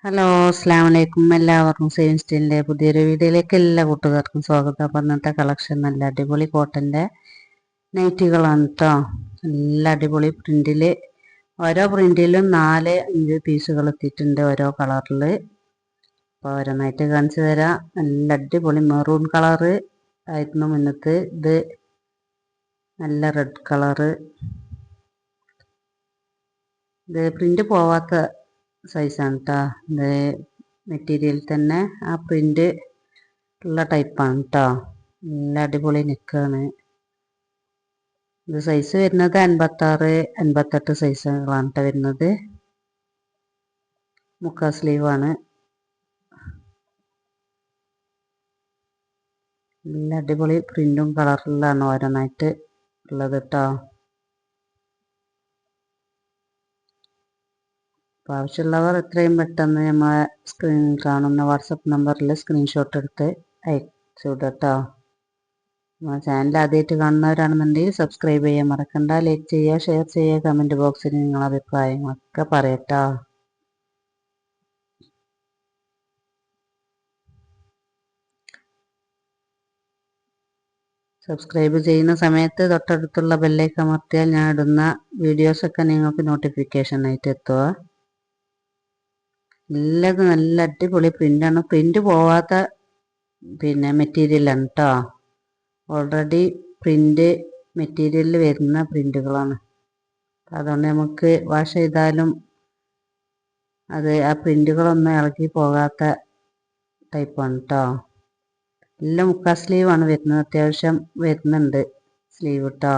Hello, അസ്സാം വലൈക്കും. എല്ലാവർക്കും സെയിം സ്റ്റൈലിൻ്റെ പുതിയൊരു വീഡിയോയിലേക്ക് എല്ലാ കൂട്ടുകാർക്കും സ്വാഗതം. അപ്പം ഇന്നത്തെ കളക്ഷൻ നല്ല അടിപൊളി കോട്ടൻ്റെ നൈറ്റികളാണ് കേട്ടോ. നല്ല അടിപൊളി പ്രിൻറ്റിൽ ഓരോ പ്രിൻറ്റിലും 4-5 പീസുകൾ എത്തിയിട്ടുണ്ട് ഓരോ കളറിൽ. അപ്പോൾ ഓരോന്നായിട്ട് കാണിച്ചു തരാം. നല്ല അടിപൊളി മെറൂൺ കളറ് ആയിരുന്നു മുന്നത്ത്. ഇത് നല്ല റെഡ് കളറ്. ഇത് പ്രിൻ്റ് പോവാത്ത സൈസാണ് കേട്ടോ. ഇത് മെറ്റീരിയൽ തന്നെ ആ പ്രിൻ്റ് ഉള്ള ടൈപ്പാണ് കേട്ടോ. നല്ല അടിപൊളി നെക്കാണ്. ഇത് സൈസ് വരുന്നത് 56-58 സൈസുകളാണ് കേട്ടോ വരുന്നത്. മുക്കാ സ്ലീവാണ്. നല്ല അടിപൊളി പ്രിൻറ്റും കളറിലാണ് ഓരോന്നായിട്ട് ഉള്ളത് കേട്ടോ. അപ്പോൾ ആവശ്യമുള്ളവർ എത്രയും പെട്ടെന്ന് നമ്മളെ സ്ക്രീനിൽ കാണുന്ന വാട്സപ്പ് നമ്പറിൽ സ്ക്രീൻഷോട്ട് എടുത്ത് അയച്ചു വിടുക കേട്ടോ. നമ്മളെ ചാനൽ ആദ്യമായിട്ട് കാണുന്നവരാണെന്നുണ്ടെങ്കിൽ സബ്സ്ക്രൈബ് ചെയ്യാൻ മറക്കണ്ട. ലൈക്ക് ചെയ്യുക, ഷെയർ ചെയ്യുക, കമൻറ്റ് ബോക്സിൽ നിങ്ങളുടെ അഭിപ്രായങ്ങളൊക്കെ പറയട്ടോ. സബ്സ്ക്രൈബ് ചെയ്യുന്ന സമയത്ത് തൊട്ടടുത്തുള്ള ബെല്ലൈക്കൺ അമർത്തിയാൽ ഞാൻ ഇടുന്ന വീഡിയോസൊക്കെ നിങ്ങൾക്ക് നോട്ടിഫിക്കേഷൻ ആയിട്ട് എത്തുക. എല്ലാതും നല്ല അടിപൊളി പ്രിൻ്റാണ്. പ്രിൻ്റ് പോവാത്ത മെറ്റീരിയലാണ് കേട്ടോ. ഓൾറെഡി പ്രിൻ്റ് മെറ്റീരിയലിൽ വരുന്ന പ്രിൻ്റുകളാണ്. അതുകൊണ്ട് നമുക്ക് വാഷ് ചെയ്താലും അത് ആ പ്രിൻ്റുകളൊന്നും ഇളകി പോകാത്ത ടൈപ്പാണ് കേട്ടോ. എല്ലാം മുക്കാ സ്ലീവാണ് വരുന്നത്. അത്യാവശ്യം വരുന്നുണ്ട് സ്ലീവ് കേട്ടോ.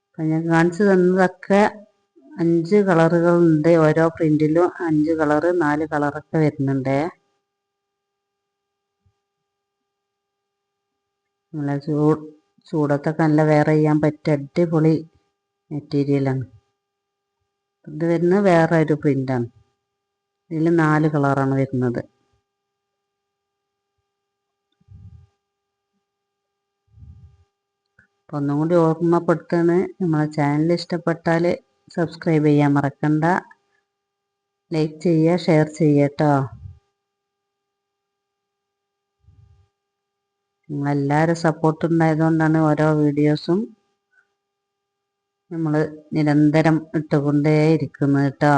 അപ്പം ഞാൻ കാണിച്ചു തന്നതൊക്കെ 5 കളറുകളുണ്ട്. ഓരോ പ്രിൻറ്റിലും 5 കളറ് 4 കളറൊക്കെ വരുന്നുണ്ട്. നല്ല ചൂടത്തൊക്കെ നല്ല വെയർ ചെയ്യാൻ പറ്റിയ അടിപൊളി മെറ്റീരിയലാണ്. ഇത് വരുന്നത് വേറെ ഒരു പ്രിൻ്റാണ്. ഇതിൽ 4 കളറാണ് വരുന്നത്. അപ്പോൾ ഒന്നും കൂടി ഓർമ്മപ്പെടുത്താണ്, നമ്മളെ ചാനൽ ഇഷ്ടപ്പെട്ടാൽ സബ്സ്ക്രൈബ് ചെയ്യാൻ മറക്കണ്ട. ലൈക്ക് ചെയ്യുക, ഷെയർ ചെയ്യുക കേട്ടോ. നിങ്ങളെല്ലാവരും സപ്പോർട്ട് ഉണ്ടായതുകൊണ്ടാണ് ഓരോ വീഡിയോസും നമ്മൾ നിരന്തരം ഇട്ടുകൊണ്ടേ ഇരിക്കുന്നത് കേട്ടോ.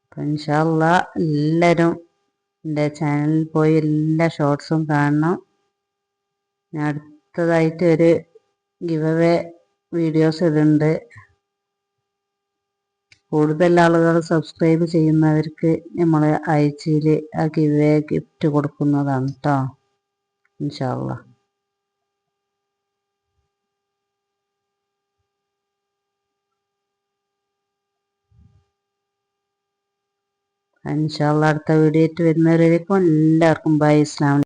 അപ്പം ഇൻഷാ അല്ലാഹ് എല്ലാവരും എൻ്റെ ചാനലിൽ പോയി എല്ലാ ഷോർട്സും കാണണം. ഞാൻ അടുത്തതായിട്ട് ഒരു ഗിവ് അവേ വീഡിയോസ് ഇടുന്നുണ്ട്. കൂടുതൽ ആളുകൾ സബ്സ്ക്രൈബ് ചെയ്യുന്നവർക്ക് നമ്മൾ ആഴ്ചയിൽ ആ ഗിവ് അവേ ഗിഫ്റ്റ് കൊടുക്കുന്നതാണ് കേട്ടോ. ഇൻഷാ അല്ലാഹ്. ഇൻഷാ അല്ലാഹ് അടുത്ത വീഡിയോ ആയിട്ട് വരുന്നവരേക്കും എല്ലാവർക്കും ബൈ. അസ്സലാമു അലൈക്കും.